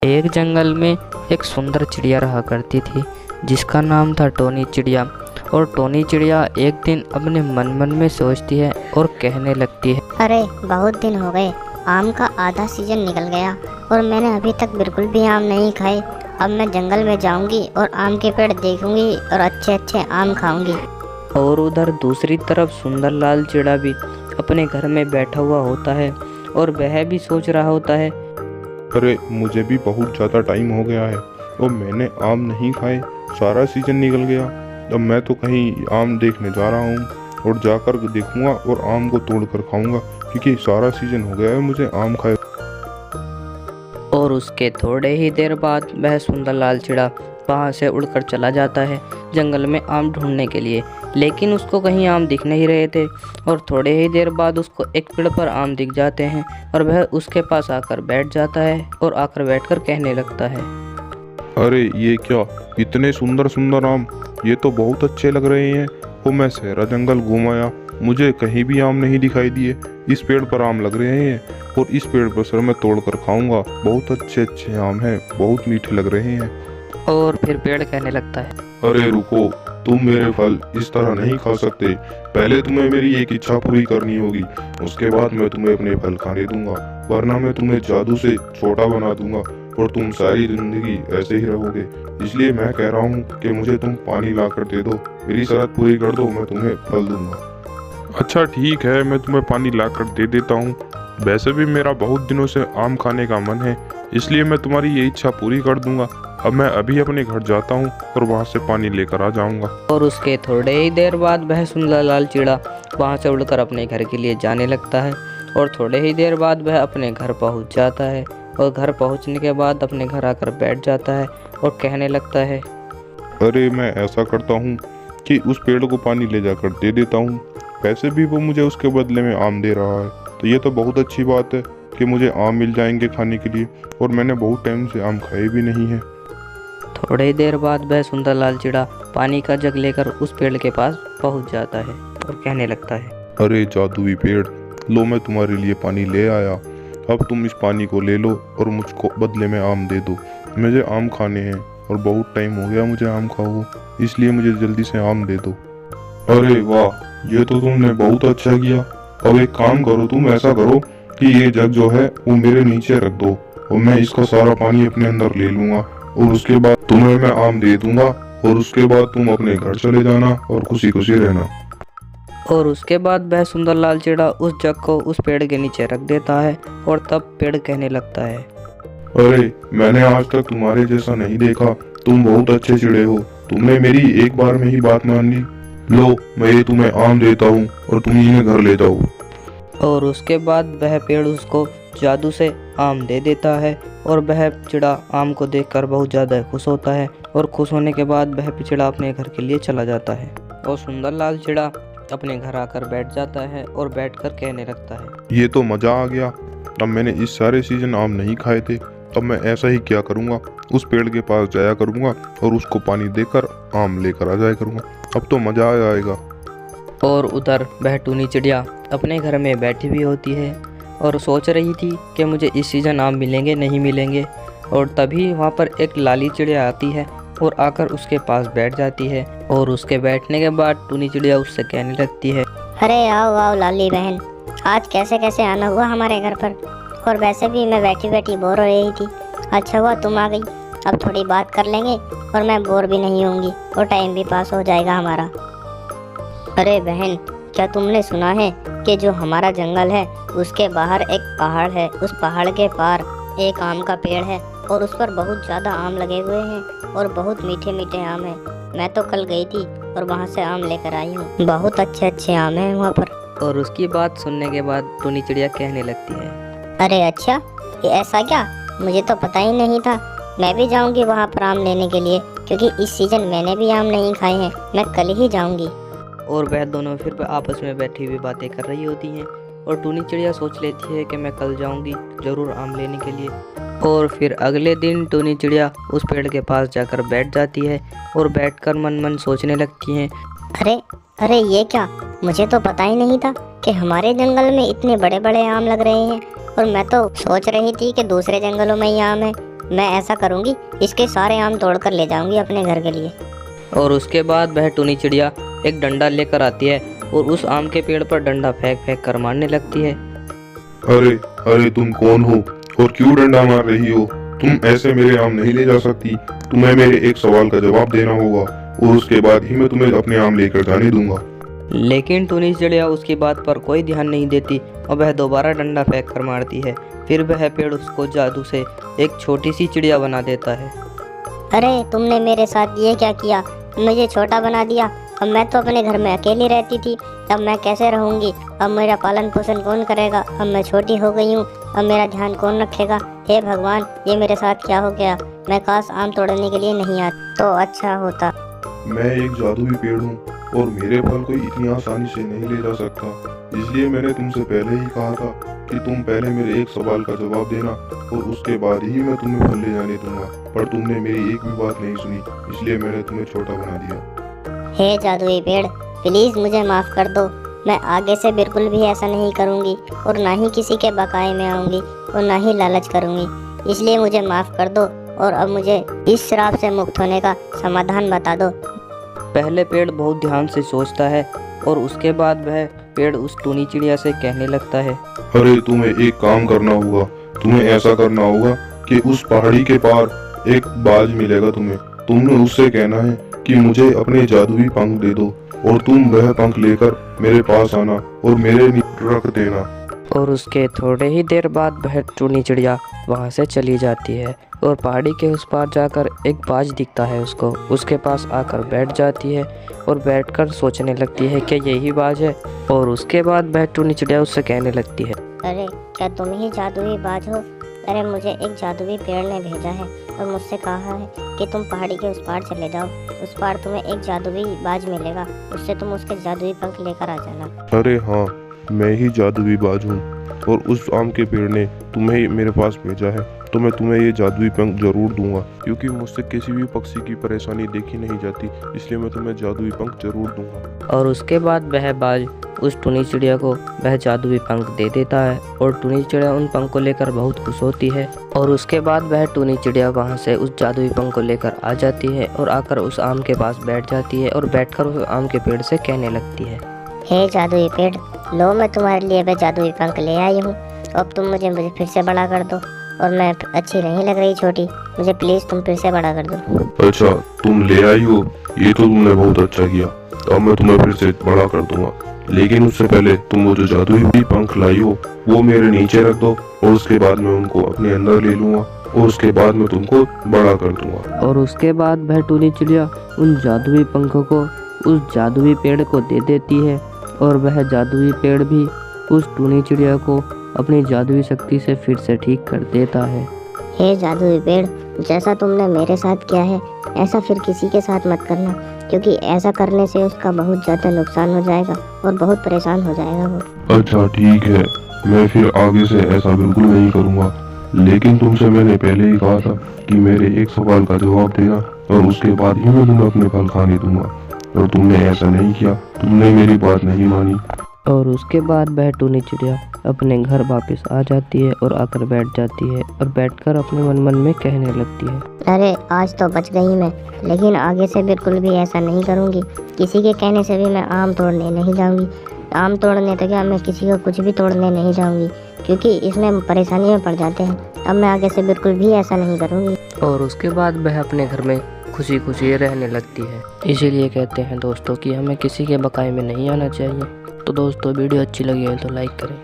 एक जंगल में एक सुंदर चिड़िया रहा करती थी जिसका नाम था टोनी चिड़िया। और टोनी चिड़िया एक दिन अपने मन मन में सोचती है और कहने लगती है, अरे बहुत दिन हो गए, आम का आधा सीजन निकल गया और मैंने अभी तक बिल्कुल भी आम नहीं खाए। अब मैं जंगल में जाऊंगी और आम के पेड़ देखूंगी और अच्छे अच्छे आम खाऊंगी। और उधर दूसरी तरफ सुंदरलाल चिड़ा भी अपने घर में बैठा हुआ होता है और वह भी सोच रहा होता है, अरे मुझे भी बहुत ज़्यादा टाइम हो गया है और मैंने आम नहीं खाए, सारा सीजन निकल गया। अब मैं तो कहीं आम देखने जा रहा हूँ और जाकर देखूंगा और आम को तोड़ कर खाऊंगा क्योंकि सारा सीजन हो गया है मुझे आम खाए। और उसके थोड़े ही देर बाद वह सुंदरलाल चिड़ा वहाँ से उड़कर चला जाता है जंगल में आम ढूंढने के लिए। लेकिन उसको कहीं आम दिख नहीं रहे थे और थोड़े ही देर बाद उसको एक पेड़ पर आम दिख जाते हैं और वह उसके पास आकर बैठ जाता है और आकर बैठकर कहने लगता है, अरे ये क्या, इतने सुंदर सुंदर आम, ये तो बहुत अच्छे लग रहे हैं। वो मैं सारा जंगल घूम आया, मुझे कहीं भी आम नहीं दिखाई दिए। इस पेड़ पर आम लग रहे हैं और इस पेड़ पर सर मैं तोड़ कर खाऊंगा। बहुत अच्छे अच्छे आम हैं, बहुत मीठे लग रहे हैं। और फिर पेड़ कहने लगता है, अरे रुको, तुम मेरे फल इस तरह नहीं खा सकते। पहले तुम्हें मेरी एक इच्छा पूरी करनी होगी, उसके बाद मैं तुम्हें अपने फल खाने दूंगा, वरना मैं तुम्हें जादू से छोटा बना दूंगा और तुम सारी जिंदगी ऐसे ही रहोगे। इसलिए मैं कह रहा हूँ कि मुझे तुम पानी ला कर दे दो, मेरी शर्त पूरी कर दो, मैं तुम्हें फल दूंगा। अच्छा ठीक है, मैं तुम्हें पानी ला कर दे देता हूँ। वैसे भी मेरा बहुत दिनों से आम खाने का मन है, इसलिए मैं तुम्हारी ये इच्छा पूरी कर दूंगा। अब मैं अभी अपने घर जाता हूँ और वहाँ से पानी लेकर आ जाऊंगा। और उसके थोड़े ही देर बाद वह सुंदरलाल चिड़ा वहाँ से उड़कर अपने घर के लिए जाने लगता है। और थोड़े ही देर बाद वह अपने घर पहुँच जाता है और घर पहुँचने के बाद अपने घर आकर बैठ जाता है और कहने लगता है, अरे मैं ऐसा करता हूँ कि उस पेड़ को पानी ले जाकर दे देता हूँ। वैसे भी वो मुझे उसके बदले में आम दे रहा है, तो ये तो बहुत अच्छी बात है कि मुझे आम मिल जाएंगे खाने के लिए, और मैंने बहुत टाइम से आम खाए भी नहीं है। थोड़ी ही देर बाद वह सुंदरलाल चिड़ा पानी का जग लेकर उस पेड़ के पास पहुंच जाता है और कहने लगता है, अरे जादुई पेड़, लो मैं तुम्हारे लिए पानी ले आया। अब तुम इस पानी को ले लो और मुझको बदले में आम दे दो। मुझे आम खाने हैं और बहुत टाइम हो गया मुझे आम खाओ, इसलिए मुझे जल्दी से आम दे दो। अरे वाह, ये तो तुमने बहुत अच्छा किया। अब एक काम करो, तुम ऐसा करो कि ये जग जो है वो मेरे नीचे रख दो और मैं इसका सारा पानी अपने अंदर ले लूंगा और उसके बाद तुम्हें मैं आम दे दूंगा और उसके बाद तुम अपने घर चले जाना और खुशी खुशी रहना। और उसके बाद वह सुंदरलाल चिड़ा उस जग को उस पेड़ के नीचे रख देता है और तब पेड़ कहने लगता है, अरे मैंने आज तक तुम्हारे जैसा नहीं देखा, तुम बहुत अच्छे चिड़े हो। तुमने मेरी एक बार में ही बात मान ली। लो मैं ये तुम्हें आम देता हूँ और तुम इन्हें घर ले जाओ। और उसके बाद वह पेड़ उसको जादू से आम दे देता है और वह चिड़ा आम को देखकर बहुत ज़्यादा खुश होता है। और खुश होने के बाद वह चिड़ा अपने घर के लिए चला जाता है और सुंदरलाल चिड़ा अपने घर आकर बैठ जाता है और बैठकर कहने लगता है, ये तो मज़ा आ गया। अब मैंने इस सारे सीजन आम नहीं खाए थे, अब मैं ऐसा ही क्या करूँगा, उस पेड़ के पास जाया करूँगा और उसको पानी देकर आम लेकर आ जाया करूँगा। अब तो मज़ा आ जाएगा। और उधर वह टूनी चिड़िया अपने घर में बैठी हुई होती है और सोच रही थी कि मुझे इस सीज़न आम मिलेंगे नहीं मिलेंगे। और तभी वहाँ पर एक लाली चिड़िया आती है और आकर उसके पास बैठ जाती है। और उसके बैठने के बाद टूनी चिड़िया उससे कहने लगती है, अरे आओ आओ लाली बहन, आज कैसे कैसे आना हुआ हमारे घर पर। और वैसे भी मैं बैठी बैठी बोर हो रही थी, अच्छा हुआ तुम आ गई। अब थोड़ी बात कर लेंगे और मैं बोर भी नहीं होंगी और टाइम भी पास हो जाएगा हमारा। अरे बहन, क्या तुमने सुना है कि जो हमारा जंगल है उसके बाहर एक पहाड़ है, उस पहाड़ के पार एक आम का पेड़ है और उस पर बहुत ज़्यादा आम लगे हुए हैं और बहुत मीठे मीठे आम हैं। मैं तो कल गई थी और वहाँ से आम लेकर आई हूँ, बहुत अच्छे अच्छे आम हैं वहाँ पर। और उसकी बात सुनने के बाद टूनी चिड़िया कहने लगती है, अरे अच्छा, ये ऐसा क्या, मुझे तो पता ही नहीं था। मैं भी जाऊँगी वहाँ पर आम लेने के लिए, क्योंकि इस सीज़न मैंने भी आम नहीं खाए हैं। मैं कल ही जाऊँगी। और वह दोनों फिर आपस में बैठी हुई बातें कर रही होती हैं। और टूनी चिड़िया सोच लेती है कि मैं कल जाऊंगी ज़रूर आम लेने के लिए। और फिर अगले दिन टूनी चिड़िया उस पेड़ के पास जाकर बैठ जाती है और बैठकर मन मन सोचने लगती हैं, अरे अरे ये क्या, मुझे तो पता ही नहीं था कि हमारे जंगल में इतने बड़े बड़े आम लग रहे हैं। और मैं तो सोच रही थी कि दूसरे जंगलों में ही आम है। मैं ऐसा करूँगी, इसके सारे आम तोड़ कर ले जाऊँगी अपने घर के लिए। और उसके बाद वह टुनी चिड़िया एक डंडा लेकर आती है और उस आम के पेड़ पर डंडा फेंक फेंक कर मारने लगती है। अरे अरे तुम कौन हो और क्यों डंडा मार रही हो? तुम ऐसे मेरे आम नहीं ले जा सकती। तुम्हें मेरे एक सवाल का जवाब देना होगा और उसके बाद ही मैं तुम्हें अपने आम लेकर जाने दूंगा। लेकिन टुनी चिड़िया उसकी बात पर कोई ध्यान नहीं देती और वह दोबारा डंडा फेंक कर मारती है। फिर वह पेड़ उसको जादू से एक छोटी सी चिड़िया बना देता है। अरे तुमने मेरे साथ ये क्या किया? मुझे छोटा बना दिया। अब मैं तो अपने घर में अकेली रहती थी, अब मैं कैसे रहूँगी? अब मेरा पालन पोषण कौन करेगा? अब मैं छोटी हो गई हूँ, अब मेरा ध्यान कौन रखेगा? हे भगवान, ये मेरे साथ क्या हो गया? मैं काश आम तोड़ने के लिए नहीं आता तो अच्छा होता। मैं एक जादुई पेड़ हूँ और मेरे फल कोई इतनी आसानी से नहीं ले जा सकता। इसलिए मैंने तुमसे पहले ही कहा था कि तुम पहले मेरे एक सवाल का जवाब देना और उसके बाद ही मैं तुम्हें फल ले जाने दूंगा। पर तुमने मेरी एक भी बात नहीं सुनी, इसलिए मैंने तुम्हें छोटा बना दिया। हे जादुई पेड़, प्लीज़ मुझे माफ़ कर दो। मैं आगे से बिल्कुल भी ऐसा नहीं करूँगी और ना ही किसी के बकाए में आऊँगी और ना ही लालच करूँगी। इसलिए मुझे माफ़ कर दो और अब मुझे इस श्राप से मुक्त होने का समाधान बता दो। पहले पेड़ बहुत ध्यान से सोचता है और उसके बाद वह पेड़ उस टुनी चिड़िया से कहने लगता है। अरे तुम्हें एक काम करना होगा। तुम्हें ऐसा करना होगा कि उस पहाड़ी के पार एक बाज मिलेगा तुम्हें। तुमने उससे कहना है कि मुझे अपने जादुई पंख दे दो और तुम वह पंख लेकर मेरे पास आना और मेरे नीचे रख देना। और उसके थोड़े ही देर बाद वह टुनी चिड़िया वहाँ से चली जाती है और पहाड़ी के उस पार जाकर एक बाज दिखता है उसको। उसके पास आकर बैठ जाती है और बैठकर सोचने लगती है कि यही बाज है। और उसके बाद वह टुनी चिड़िया उससे कहने लगती है। अरे क्या तुम ही जादुई बाज हो? अरे मुझे एक जादुई पेड़ ने भेजा है और मुझसे कहा है कि तुम पहाड़ी के उस पार चले जाओ। उस पार तुम्हें एक जादुई बाज मिलेगा, उससे तुम उसके जादुई पंख लेकर आ जाना। अरे हाँ, मैं ही जादुई बाज हूँ और उस आम के पेड़ ने तुम्हें मेरे पास भेजा है, तो मैं तुम्हें ये जादुई पंख जरूर दूंगा। क्योंकि मुझसे किसी भी पक्षी की परेशानी देखी नहीं जाती, इसलिए मैं तुम्हें जादुई पंख जरूर दूंगा। और उसके बाद वह बाज उस टुनी चिड़िया को वह जादुई पंख दे देता है और टुनी चिड़िया उन पंख को लेकर बहुत खुश होती है। और उसके बाद वह टुनी चिड़िया वहाँ से उस जादुई पंख को लेकर आ जाती है और आकर उस आम के पास बैठ जाती है और बैठकर उस आम के पेड़ से कहने लगती है। हे जादुई पेड़, लो मैं तुम्हारे लिए वह जादुई पंख ले आई हूँ। अब तुम मुझे फिर से बड़ा कर दो और मैं अच्छी नहीं लग रही छोटी, मुझे प्लीज़ तुम फिर से बड़ा कर दो। अच्छा, तुम ले आई हो, ये तो तुमने बहुत अच्छा किया। अब मैं तुम्हें फिर से बड़ा कर दूंगा, लेकिन उससे पहले तुम वो जो जादुई पंख लाई हो वो मेरे नीचे रख दो और उसके बाद मैं उनको अपने अंदर ले लूंगा और उसके बाद मैं तुमको बड़ा कर दूंगा। और उसके बाद वह टुनी चिड़िया उन जादुई पंखों को उस जादुई पेड़ को दे देती है और वह जादुई पेड़ भी उस टुनी चिड़िया को अपनी जादुई शक्ति से फिर से ठीक कर देता है। हे जादुई पेड़, जैसा तुमने मेरे साथ किया है ऐसा फिर किसी के साथ मत करना, क्योंकि ऐसा करने से उसका बहुत ज़्यादा नुकसान हो जाएगा और बहुत परेशान हो जाएगा वो। अच्छा ठीक है, मैं फिर आगे से ऐसा बिल्कुल नहीं करूँगा। लेकिन तुमसे मैंने पहले ही कहा था कि मेरे एक सवाल का जवाब देना और उसके बाद ही मैं तुम्हें अपने फल खाने दूंगा, और तुमने ऐसा नहीं किया। तुमने मेरी बात नहीं मानी। और उसके बाद वह टुनी चिड़िया अपने घर वापस आ जाती है और आकर बैठ जाती है और बैठकर अपने मन में कहने लगती है। अरे आज तो बच गई मैं, लेकिन आगे से बिल्कुल भी ऐसा नहीं करूँगी। किसी के कहने से भी मैं आम तोड़ने नहीं जाऊँगी। आम तोड़ने तो क्या, मैं किसी को कुछ भी तोड़ने नहीं जाऊँगी, क्योंकि इसमें परेशानी में पड़ जाते हैं। अब मैं आगे से बिल्कुल भी ऐसा नहीं करूँगी। और उसके बाद वह अपने घर में खुशी खुशी रहने लगती है। इसीलिए कहते हैं दोस्तों कि हमें किसी के बकाए में नहीं आना चाहिए। तो दोस्तों वीडियो अच्छी लगी है तो लाइक करें।